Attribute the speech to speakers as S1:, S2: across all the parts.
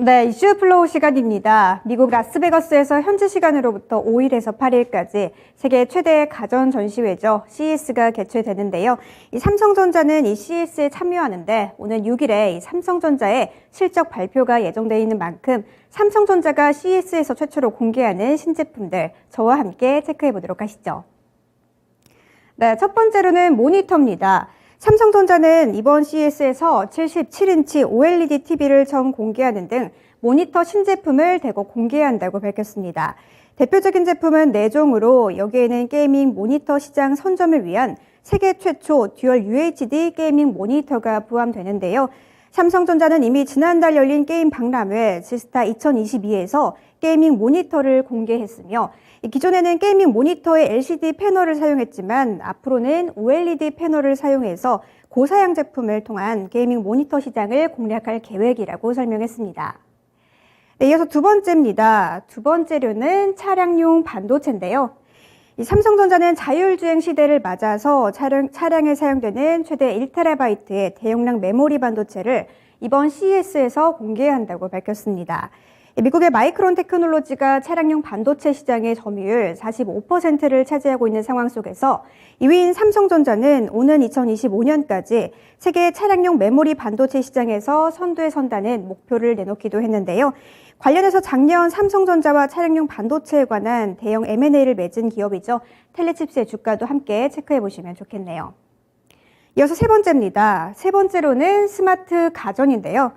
S1: 네, 이슈 플로우 시간입니다. 미국 라스베거스에서 현지 시간으로부터 5일에서 8일까지 세계 최대 가전 전시회죠. CES가 개최되는데요. 이 삼성전자는 이 CES에 참여하는데 오늘 6일에 이 삼성전자의 실적 발표가 예정되어 있는 만큼 삼성전자가 CES에서 최초로 공개하는 신제품들 저와 함께 체크해 보도록 하시죠. 네, 첫 번째로는 모니터입니다. 삼성전자는 이번 CES에서 77인치 OLED TV를 처음 공개하는 등 모니터 신제품을 대거 공개한다고 밝혔습니다. 대표적인 제품은 4종으로 여기에는 게이밍 모니터 시장 선점을 위한 세계 최초 듀얼 UHD 게이밍 모니터가 포함되는데요. 삼성전자는 이미 지난달 열린 게임 박람회 지스타 2022에서 게이밍 모니터를 공개했으며 기존에는 게이밍 모니터에 LCD 패널을 사용했지만 앞으로는 OLED 패널을 사용해서 고사양 제품을 통한 게이밍 모니터 시장을 공략할 계획이라고 설명했습니다. 네, 이어서 두 번째입니다. 두 번째로는 차량용 반도체인데요. 이 삼성전자는 자율주행 시대를 맞아서 차량에 사용되는 최대 1TB의 대용량 메모리 반도체를 이번 CES에서 공개한다고 밝혔습니다. 미국의 마이크론 테크놀로지가 차량용 반도체 시장의 점유율 45%를 차지하고 있는 상황 속에서 2위인 삼성전자는 오는 2025년까지 세계 차량용 메모리 반도체 시장에서 선두에 선다는 목표를 내놓기도 했는데요. 관련해서 작년 삼성전자와 차량용 반도체에 관한 대형 M&A를 맺은 기업이죠. 텔레칩스의 주가도 함께 체크해 보시면 좋겠네요. 이어서 세 번째입니다. 세 번째로는 스마트 가전인데요.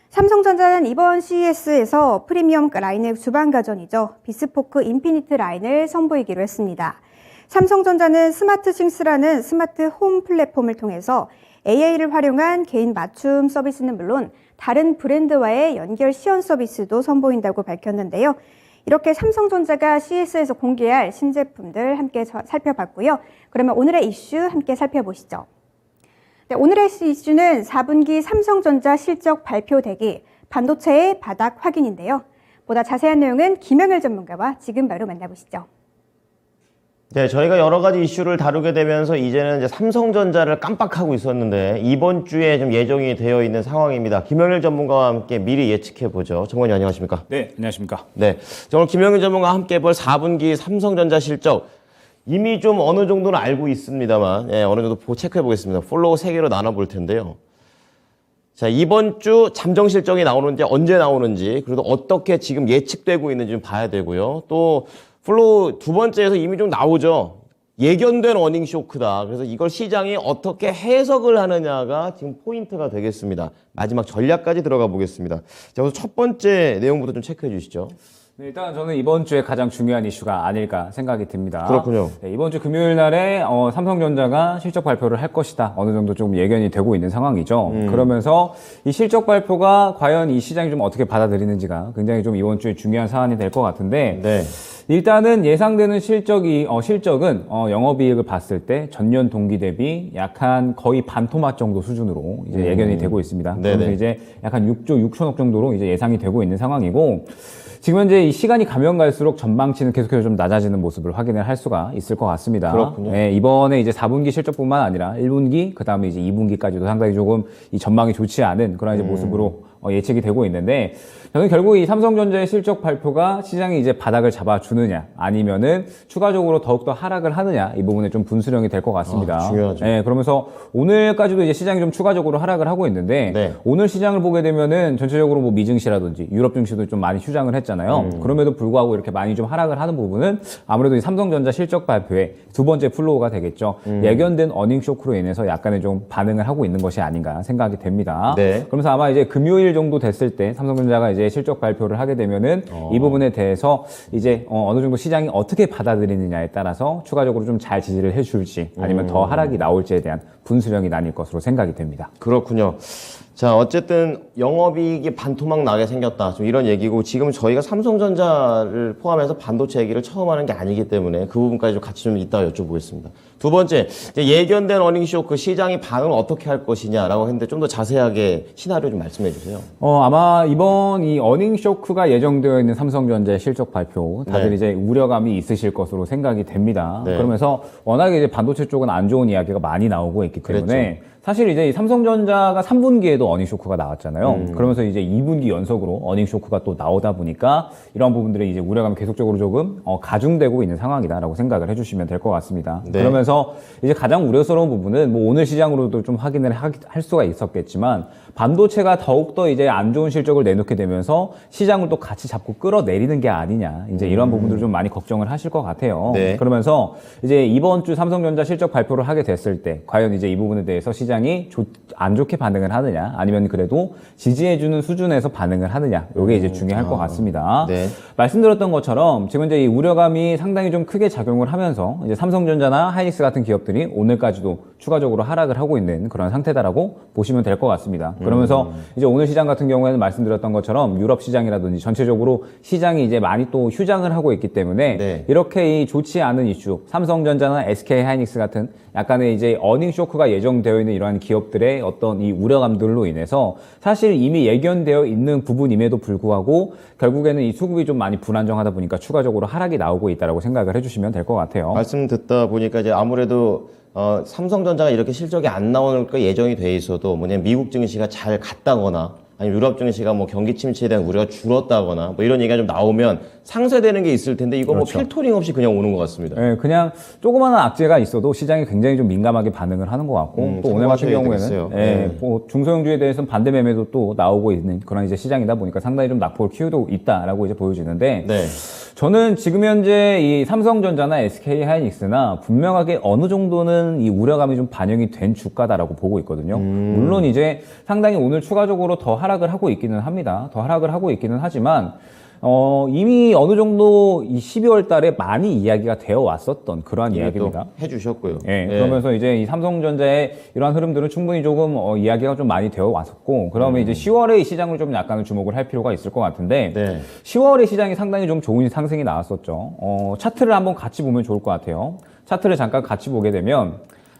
S1: 삼성전자는 이번 CES에서 프리미엄 라인의 주방 가전이죠. 비스포크 인피니트 라인을 선보이기로 했습니다. 삼성전자는 스마트싱스라는 스마트 홈 플랫폼을 통해서 AI를 활용한 개인 맞춤 서비스는 물론 다른 브랜드와의 연결 시연 서비스도 선보인다고 밝혔는데요. 이렇게 삼성전자가 CES에서 공개할 신제품들 함께 살펴봤고요. 그러면 오늘의 이슈 함께 살펴보시죠. 네, 오늘의 이슈는 4분기 삼성전자 실적 발표 대기, 반도체의 바닥 확인인데요. 보다 자세한 내용은 김영일 전문가와 지금 바로 만나보시죠.
S2: 네, 저희가 여러 가지 이슈를 다루게 되면서 이제는 이제 삼성전자를 깜빡하고 있었는데 이번 주에 좀 예정이 되어 있는 상황입니다. 김영일 전문가와 함께 미리 예측해 보죠. 정관님 안녕하십니까?
S3: 네, 안녕하십니까?
S2: 네, 오늘 김영일 전문가와 함께 볼 4분기 삼성전자 실적 이미 좀 어느 정도는 알고 있습니다만 어느 정도 체크해 보겠습니다. 팔로우 3개로 나눠볼 텐데요. 자, 이번 주 잠정 실적이 나오는지 언제 나오는지 그리고 어떻게 지금 예측되고 있는지 좀 봐야 되고요. 또 플로우 두 번째에서 이미 좀 나오죠. 예견된 어닝 쇼크다. 그래서 이걸 시장이 어떻게 해석을 하느냐가 지금 포인트가 되겠습니다. 마지막 전략까지 들어가 보겠습니다. 자, 그래서 첫 번째 내용부터 좀 체크해 주시죠.
S3: 네, 일단 저는 이번 주에 가장 중요한 이슈가 아닐까 생각이 듭니다.
S2: 그렇군요.
S3: 네, 이번 주 금요일 날에 삼성전자가 실적 발표를 할 것이다. 어느 정도 좀 예견이 되고 있는 상황이죠. 그러면서 이 실적 발표가 과연 이 시장이 좀 어떻게 받아들이는지가 굉장히 좀 이번 주에 중요한 사안이 될 것 같은데
S2: 네.
S3: 일단은 예상되는 실적은 영업이익을 봤을 때 전년 동기 대비 약한 거의 반토막 정도 수준으로 이제 예견이 되고 있습니다. 그래서 이제 약한 6조 6천억 정도로 이제 예상이 되고 있는 상황이고 지금 현재 이 시간이 가면 갈수록 전망치는 계속해서 좀 낮아지는 모습을 확인을 할 수가 있을 것 같습니다.
S2: 그렇군요.
S3: 네, 이번에 이제 4분기 실적뿐만 아니라 1분기, 그 다음에 이제 2분기까지도 상당히 조금 이 전망이 좋지 않은 그런 이제 모습으로 예측이 되고 있는데 저는 결국 이 삼성전자의 실적 발표가 시장이 이제 바닥을 잡아주느냐 아니면은 추가적으로 더욱더 하락을 하느냐 이 부분에 좀 분수령이 될 것 같습니다.
S2: 중요하죠.
S3: 네, 그러면서 오늘까지도 이제 시장이 좀 추가적으로 하락을 하고 있는데 오늘 시장을 보게 되면은 전체적으로 뭐 미증시라든지 유럽 증시도 좀 많이 휴장을 했잖아요. 그럼에도 불구하고 이렇게 많이 좀 하락을 하는 부분은 아무래도 이 삼성전자 실적 발표의 두 번째 플로우가 되겠죠. 예견된 어닝 쇼크로 인해서 약간의 좀 반응을 하고 있는 것이 아닌가 생각이 됩니다.
S2: 네.
S3: 그러면서 아마 이제 금요일 정도 됐을 때 삼성전자가 이제 실적 발표를 하게 되면은 이 부분에 대해서 이제 어느 정도 시장이 어떻게 받아들이느냐에 따라서 추가적으로 좀 잘 지지를 해줄지 아니면 더 하락이 나올지에 대한 분수령이 나뉠 것으로 생각이 됩니다.
S2: 그렇군요. 자, 어쨌든 영업이익이 반토막 나게 생겼다. 좀 이런 얘기고 지금 저희가 삼성전자를 포함해서 반도체 얘기를 처음 하는 게 아니기 때문에 그 부분까지 좀 같이 좀 이따가 여쭤보겠습니다. 두 번째, 이제 예견된 어닝 쇼크 시장이 반응을 어떻게 할 것이냐라고 했는데 좀 더 자세하게 시나리오 좀 말씀해 주세요.
S3: 아마 이번 이 어닝 쇼크가 예정되어 있는 삼성전자의 실적 발표 다들 이제 우려감이 있으실 것으로 생각이 됩니다. 그러면서 워낙에 이제 반도체 쪽은 안 좋은 이야기가 많이 나오고 있기 때문에 사실 이제 이 삼성전자가 3분기에도 어닝 쇼크가 나왔잖아요. 그러면서 이제 2분기 연속으로 어닝 쇼크가 또 나오다 보니까 이런 부분들이 이제 우려감이 계속적으로 조금 가중되고 있는 상황이다라고 생각을 해주시면 될 것 같습니다.
S2: 네.
S3: 그러면서 이제 가장 우려스러운 부분은 뭐 오늘 시장으로도 좀 확인을 할 수가 있었겠지만 반도체가 더욱더 이제 안 좋은 실적을 내놓게 되면서 시장을 또 같이 잡고 끌어내리는 게 아니냐. 이제 이런 부분들을 좀 많이 걱정을 하실 것 같아요.
S2: 네.
S3: 그러면서 이제 이번 주 삼성전자 실적 발표를 하게 됐을 때 과연 이제 이 부분에 대해서 시장이 안 좋게 반응을 하느냐 아니면 그래도 지지해주는 수준에서 반응을 하느냐 이게 이제 중요할 것 같습니다.
S2: 네.
S3: 말씀드렸던 것처럼 지금 이제 이 우려감이 상당히 좀 크게 작용을 하면서 이제 삼성전자나 하이닉스 같은 기업들이 오늘까지도 추가적으로 하락을 하고 있는 그런 상태다라고 보시면 될 것 같습니다. 그러면서 이제 오늘 시장 같은 경우에는 말씀드렸던 것처럼 유럽 시장이라든지 전체적으로 시장이 이제 많이 또 휴장을 하고 있기 때문에
S2: 네.
S3: 이렇게 이 좋지 않은 이슈, 삼성전자나 SK 하이닉스 같은 약간의 이제 어닝 쇼크가 예정되어 있는 이러한 기업들의 어떤 이 우려감들로 인해서 사실 이미 예견되어 있는 부분임에도 불구하고 결국에는 이 수급이 좀 많이 불안정하다 보니까 추가적으로 하락이 나오고 있다라고 생각을 해주시면 될 것 같아요.
S2: 말씀 듣다 보니까 이제 아무래도 삼성전자가 이렇게 실적이 안 나올 거 예정이 돼 있어도 뭐냐면 미국 증시가 잘 갔다거나 아니면 유럽 증시가 뭐 경기 침체에 대한 우려가 줄었다거나 뭐 이런 얘기가 좀 나오면 상쇄되는 게 있을 텐데 이거
S3: 그렇죠.
S2: 뭐 필터링 없이 그냥 오는 것 같습니다.
S3: 네, 그냥 조그마한 악재가 있어도 시장이 굉장히 좀 민감하게 반응을 하는 것 같고 또 오늘 같은
S2: 참고하셔야
S3: 경우에는
S2: 되겠어요.
S3: 뭐 중소형주에 대해서는 반대 매매도 또 나오고 있는 그런 이제 시장이다 보니까 상당히 좀 낙폭을 키우고 있다라고 이제 보여지는데
S2: 네.
S3: 저는 지금 현재 이 삼성전자나 SK 하이닉스나 분명하게 어느 정도는 이 우려감이 좀 반영이 된 주가다라고 보고 있거든요. 물론 이제 상당히 오늘 추가적으로 더 하락을 하고 있기는 합니다. 더 하락을 하고 있기는 하지만 이미 어느 정도 이 12월 달에 많이 이야기가 되어 왔었던 그러한 이야기입니다.
S2: 해주셨고요.
S3: 예, 그러면서 이제 이 삼성전자의 이러한 흐름들은 충분히 조금 이야기가 좀 많이 되어 왔었고, 그 다음에 이제 10월에 이 시장을 좀 약간은 주목을 할 필요가 있을 것 같은데,
S2: 네.
S3: 10월에 시장이 상당히 좀 좋은 상승이 나왔었죠. 차트를 한번 같이 보면 좋을 것 같아요. 차트를 잠깐 같이 보게 되면,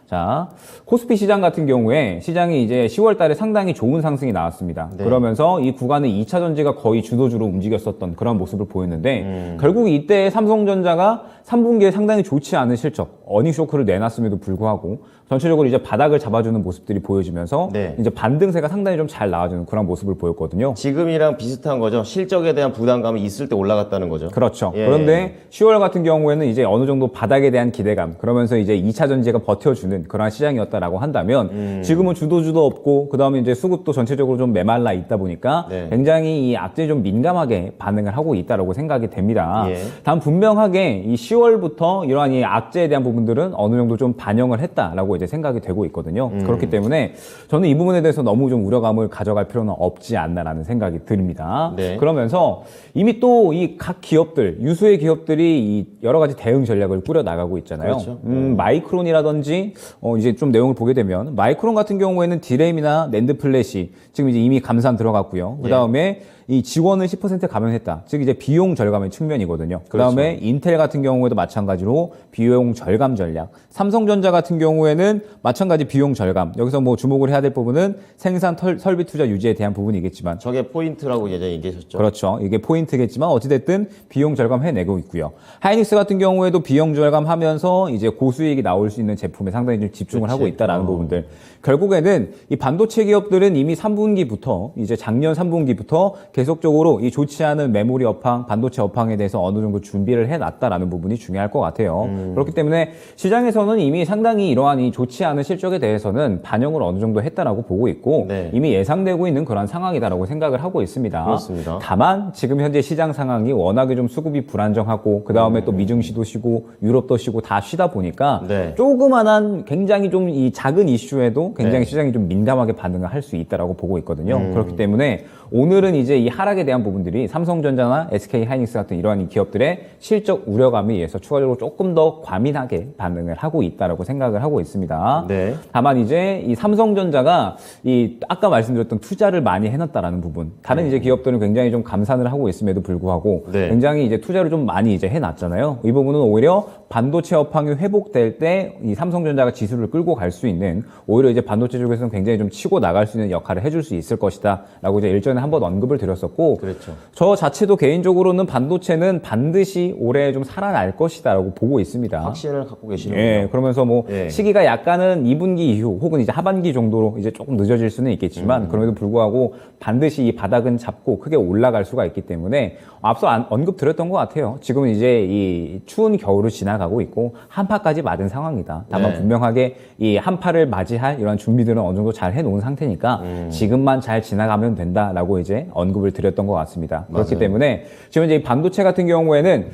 S3: 자, 코스피 시장 같은 경우에 시장이 이제 10월 달에 상당히 좋은 상승이 나왔습니다.
S2: 네. 그러면서
S3: 그러면서 이 구간의 2차 전지가 거의 주도주로 움직였었던 그런 모습을 보였는데 결국 이때 삼성전자가 3분기에 상당히 좋지 않은 실적, 어닝 쇼크를 내놨음에도 불구하고 전체적으로 이제 바닥을 잡아주는 모습들이 보여지면서
S2: 네.
S3: 이제 반등세가 상당히 좀 잘 나와주는 그런 모습을 보였거든요.
S2: 지금이랑 비슷한 거죠. 실적에 대한 부담감이 있을 때 올라갔다는 거죠.
S3: 그렇죠.
S2: 예.
S3: 그런데 10월 같은 경우에는 이제 어느 정도 바닥에 대한 기대감, 그러면서 이제 2차 전지가 버텨주는 그런 시장이었다라고 한다면 지금은 주도주도 없고 그 다음에 이제 수급도 전체적으로 좀 메말라 있다 보니까
S2: 네.
S3: 굉장히 이 악재에 좀 민감하게 반응을 하고 있다라고 생각이 됩니다.
S2: 예.
S3: 단 분명하게 이 10월부터 이러한 이 악재에 대한 부분들은 어느 정도 좀 반영을 했다라고 이제 생각이 되고 있거든요. 그렇기 때문에 저는 이 부분에 대해서 너무 좀 우려감을 가져갈 필요는 없지 않나라는 생각이 듭니다.
S2: 네.
S3: 그러면서 이미 또 이 각 기업들, 유수의 기업들이 이 여러 가지 대응 전략을 꾸려 나가고 있잖아요.
S2: 그렇죠.
S3: 마이크론이라든지 이제 좀 내용을 보게 되면 마이크론 같은 경우에는 디램이나 낸드 플래시 지금 이제 이미 감산 들어갔고요. 그 다음에 이 지원을 10% 감면했다. 즉 이제 비용 절감의 측면이거든요. 그 다음에 인텔 같은 경우에도 마찬가지로 비용 절감 전략. 삼성전자 같은 경우에는 마찬가지 비용 절감. 여기서 뭐 주목을 해야 될 부분은 생산 설비 투자 유지에 대한 부분이겠지만
S2: 저게 포인트라고 예전에 얘기하셨죠.
S3: 그렇죠. 이게 포인트겠지만 어찌됐든 비용 절감 해내고 있고요. 하이닉스 같은 경우에도 비용 절감하면서 이제 고수익이 나올 수 있는 제품에 상당히 좀 집중을 하고 있다라는 부분들. 결국에는 이 반도체 기업들은 이미 3분기부터 이제 작년 3분기부터 계속적으로 이 좋지 않은 메모리 업황, 반도체 업황에 대해서 어느 정도 준비를 해놨다라는 부분이 중요할 것 같아요. 그렇기 때문에 시장에서는 이미 상당히 이러한 이 좋지 않은 실적에 대해서는 반영을 어느 정도 했다라고 보고 있고
S2: 네.
S3: 이미 예상되고 있는 그런 상황이다라고 생각을 하고 있습니다.
S2: 그렇습니다.
S3: 다만 지금 현재 시장 상황이 워낙에 좀 수급이 불안정하고 그 다음에 또 미증시도 쉬고 유럽도 쉬고 다 쉬다 보니까
S2: 네.
S3: 조그만한 굉장히 좀 이 작은 이슈에도 굉장히
S2: 네.
S3: 시장이 좀 민감하게 반응을 할 수 있다라고 보고 있거든요. 그렇기 때문에 오늘은 이제 이 하락에 대한 부분들이 삼성전자나 SK 하이닉스 같은 이러한 이 기업들의 실적 우려감에 의해서 추가적으로 조금 더 과민하게 반응을 하고 있다라고 생각을 하고 있습니다.
S2: 네.
S3: 다만 이제 이 삼성전자가 이 아까 말씀드렸던 투자를 많이 해놨다라는 부분, 다른 이제 기업들은 굉장히 좀 감산을 하고 있음에도 불구하고
S2: 네.
S3: 굉장히 이제 투자를 좀 많이 이제 해놨잖아요. 이 부분은 오히려 반도체 업황이 회복될 때 이 삼성전자가 지수를 끌고 갈 수 있는 오히려 이제 반도체 쪽에서는 굉장히 좀 치고 나갈 수 있는 역할을 해줄 수 있을 것이다라고 이제 일전에 한번 언급을 드렸. 드렸었고
S2: 그렇죠.
S3: 저 자체도 개인적으로는 반도체는 반드시 올해 좀 살아날 것이다라고 보고 있습니다.
S2: 확신을 갖고 계시는군요.
S3: 예, 그러면서 뭐
S2: 예.
S3: 시기가 약간은 2분기 이후 혹은 이제 하반기 정도로 이제 조금 늦어질 수는 있겠지만 그럼에도 불구하고 반드시 이 바닥은 잡고 크게 올라갈 수가 있기 때문에 앞서 언급드렸던 것 같아요. 지금은 이제 이 추운 겨울을 지나가고 있고 한파까지 맞은 상황이다. 다만
S2: 네.
S3: 분명하게 이 한파를 맞이할 이런 준비들은 어느 정도 잘 해놓은 상태니까 지금만 잘 지나가면 된다라고 이제 언급을 드렸던 것 같습니다. 그렇기 때문에 지금 이제 이 반도체 같은 경우에는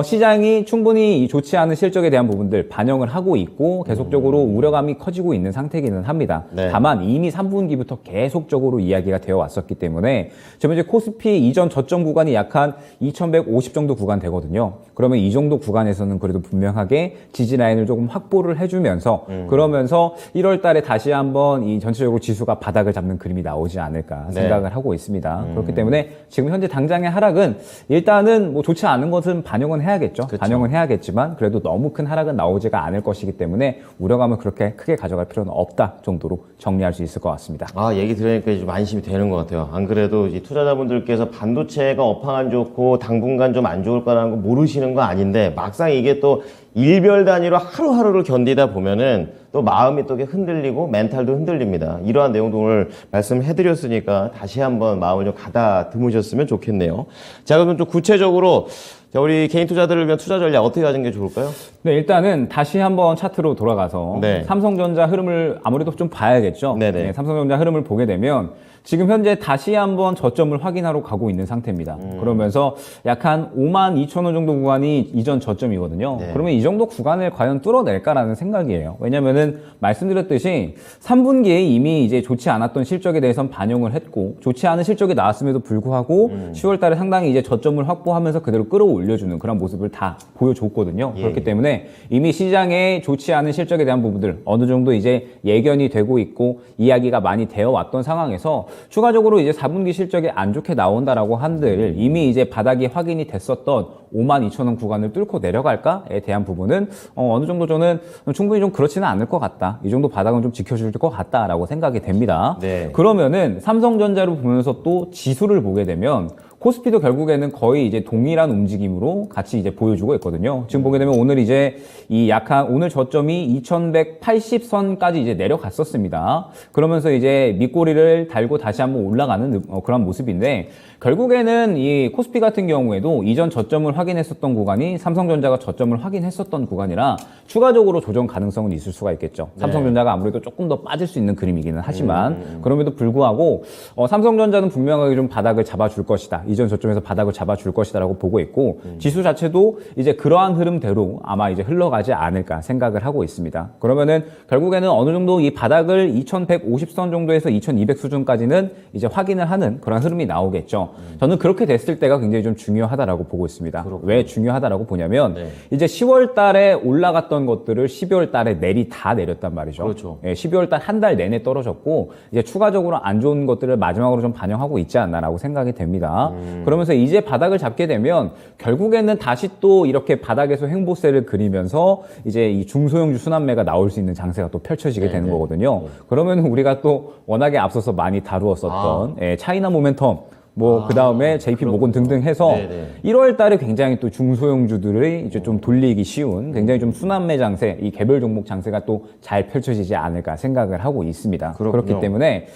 S3: 시장이 충분히 좋지 않은 실적에 대한 부분들 반영을 하고 있고 계속적으로 우려감이 커지고 있는 상태이기는 합니다.
S2: 네.
S3: 다만 이미 3분기부터 계속적으로 이야기가 되어 왔었기 때문에 지금 이제 코스피 이전 저점 구간이 약 한 2150 정도 구간 되거든요. 그러면 이 정도 구간에서는 그래도 분명하게 지지 라인을 조금 확보를 해주면서 그러면서 1월 달에 다시 한번 이 전체적으로 지수가 바닥을 잡는 그림이 나오지 않을까
S2: 네.
S3: 생각을 하고 있습니다. 그렇기 때문에 지금 현재 당장의 하락은 일단은 뭐 좋지 않은 것은 반영은 해야겠죠.
S2: 그쵸.
S3: 반영은 해야겠지만 그래도 너무 큰 하락은 나오지가 않을 것이기 때문에 우려감을 그렇게 크게 가져갈 필요는 없다 정도로 정리할 수 있을 것 같습니다.
S2: 아, 얘기 들으니까 좀 안심이 되는 것 같아요. 안 그래도 이 투자자분들께서 반도체가 업황 안 좋고 당분간 좀 안 좋을 거라는 거 모르시는 거 아닌데 막상 이게 또 일별 단위로 하루하루를 견디다 보면은 또 마음이 또 흔들리고 멘탈도 흔들립니다. 이러한 내용도 오늘 말씀해드렸으니까 다시 한번 마음을 좀 가다듬으셨으면 좋겠네요. 자, 그럼 좀 구체적으로 자, 우리 개인 투자들을 위한 투자 전략 어떻게 가진 게 좋을까요?
S3: 네, 일단은 다시 한번 차트로 돌아가서
S2: 네.
S3: 삼성전자 흐름을 아무래도 좀 봐야겠죠.
S2: 네네.
S3: 네, 삼성전자 흐름을 보게 되면 지금 현재 다시 한번 저점을 확인하러 가고 있는 상태입니다. 그러면서 약 한 52,000원 정도 구간이 이전 저점이거든요.
S2: 네.
S3: 그러면 이 정도 구간을 과연 뚫어낼까라는 생각이에요. 왜냐면은 말씀드렸듯이 3분기에 이미 이제 좋지 않았던 실적에 대해서는 반영을 했고 좋지 않은 실적이 나왔음에도 불구하고 10월 달에 상당히 이제 저점을 확보하면서 그대로 끌어올려주는 그런 모습을 다 보여줬거든요.
S2: 예.
S3: 그렇기 때문에 이미 시장에 좋지 않은 실적에 대한 부분들 어느 정도 이제 예견이 되고 있고 이야기가 많이 되어 왔던 상황에서 추가적으로 이제 4분기 실적이 안 좋게 나온다라고 한들 이미 이제 바닥이 확인이 됐었던 52,000원 구간을 뚫고 내려갈까에 대한 부분은 어느 정도 저는 충분히 좀 그렇지는 않을 것 같다. 이 정도 바닥은 좀 지켜줄 것 같다라고 생각이 됩니다.
S2: 네.
S3: 그러면은 삼성전자를 보면서 또 지수를 보게 되면 코스피도 결국에는 거의 이제 동일한 움직임으로 같이 이제 보여주고 있거든요. 지금 보게 되면 오늘 이제 이 약한 오늘 저점이 2180선까지 이제 내려갔었습니다. 그러면서 이제 밑꼬리를 달고 다시 한번 올라가는 그런 모습인데 결국에는 이 코스피 같은 경우에도 이전 저점을 확인했었던 구간이 삼성전자가 저점을 확인했었던 구간이라 추가적으로 조정 가능성은 있을 수가 있겠죠.
S2: 네.
S3: 삼성전자가 아무래도 조금 더 빠질 수 있는 그림이기는 하지만 그럼에도 불구하고 삼성전자는 분명하게 좀 바닥을 잡아줄 것이다. 이전 저점에서 바닥을 잡아줄 것이다라고 보고 있고 지수 자체도 이제 그러한 흐름대로 아마 이제 흘러가지 않을까 생각을 하고 있습니다. 그러면은 결국에는 어느 정도 이 바닥을 2150선 정도에서 2200 수준까지는 이제 확인을 하는 그런 흐름이 나오겠죠. 저는 그렇게 됐을 때가 굉장히 좀 중요하다라고 보고 있습니다. 왜 중요하다라고 보냐면
S2: 네.
S3: 이제 10월 달에 올라갔던 것들을 12월 달에 다 내렸단 말이죠.
S2: 그렇죠.
S3: 예, 12월 달 한 달 내내 떨어졌고 이제 추가적으로 안 좋은 것들을 마지막으로 좀 반영하고 있지 않나라고 생각이 됩니다. 그러면서 이제 바닥을 잡게 되면 결국에는 다시 또 이렇게 바닥에서 횡보세를 그리면서 이제 이 중소형주 순환매가 나올 수 있는 장세가 또 펼쳐지게 되는 거거든요. 그러면 우리가 또 워낙에 앞서서 많이 다루었었던 차이나 모멘텀 그 다음에 JP 모건 등등 해서
S2: 네네.
S3: 1월 달에 굉장히 또 중소형주들이 이제 좀 돌리기 쉬운 굉장히 좀 순환매 장세, 이 개별 종목 장세가 또 잘 펼쳐지지 않을까 생각을 하고 있습니다.
S2: 그렇군요.
S3: 그렇기 때문에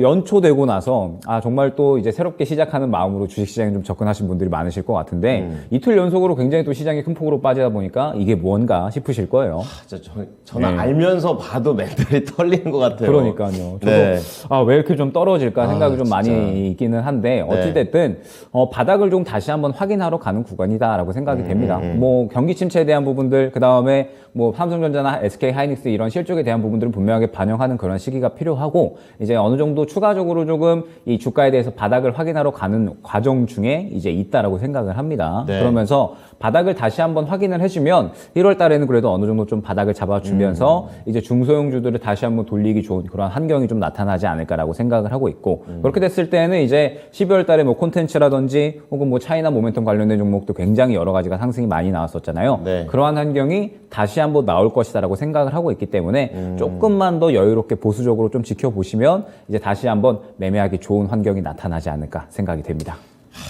S3: 연초되고 나서 정말 또 이제 새롭게 시작하는 마음으로 주식시장에 좀 접근하신 분들이 많으실 것 같은데 이틀 연속으로 굉장히 또 시장이 큰 폭으로 빠지다 보니까 이게 뭔가 싶으실 거예요.
S2: 저는 알면서 봐도 멘탈이 털리는 것 같아요.
S3: 그러니까요. 저도
S2: 네.
S3: 왜 이렇게 좀 떨어질까 생각이 좀
S2: 진짜.
S3: 많이 있기는 한데 어찌됐든 바닥을 좀 다시 한번 확인하러 가는 구간이다라고 생각이 됩니다. 뭐 경기 침체에 대한 부분들 그 다음에 뭐 삼성전자나 SK 하이닉스 이런 실적에 대한 부분들은 분명하게 반영하는 그런 시기가 필요하고 이제 어느 정도 추가적으로 조금 이 주가에 대해서 바닥을 확인하러 가는 과정 중에 이제 있다라고 생각을 합니다.
S2: 네.
S3: 그러면서 바닥을 다시 한번 확인을 해주면 1월 달에는 그래도 어느 정도 좀 바닥을 잡아주면서 이제 중소형주들을 다시 한번 돌리기 좋은 그런 환경이 좀 나타나지 않을까라고 생각을 하고 있고 그렇게 됐을 때는 이제 12월 달에 뭐 콘텐츠라든지 혹은 뭐 차이나 모멘텀 관련된 종목도 굉장히 여러 가지가 상승이 많이 나왔었잖아요.
S2: 네.
S3: 그러한 환경이 다시 한번 나올 것이다라고 생각을 하고 있기 때문에 조금만 더 여유롭게 보수적으로 좀 지켜보시면 되면 이제 다시 한번 매매하기 좋은 환경이 나타나지 않을까 생각이 됩니다.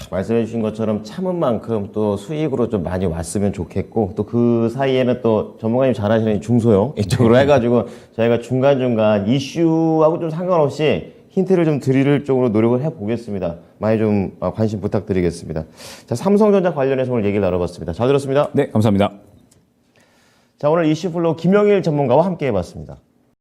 S2: 말씀해 주신 것처럼 참은 만큼 또 수익으로 좀 많이 왔으면 좋겠고 또 그 사이에는 또 전문가님 잘 하시는 중소형 이쪽으로 해가지고 저희가 중간중간 이슈하고 좀 상관없이 힌트를 좀 드릴 쪽으로 노력을 해보겠습니다. 많이 좀 관심 부탁드리겠습니다. 자, 삼성전자 관련해서 오늘 얘기를 나눠봤습니다. 잘 들었습니다.
S3: 네, 감사합니다.
S2: 자, 오늘 이슈플로우 김영일 전문가와 함께 해봤습니다.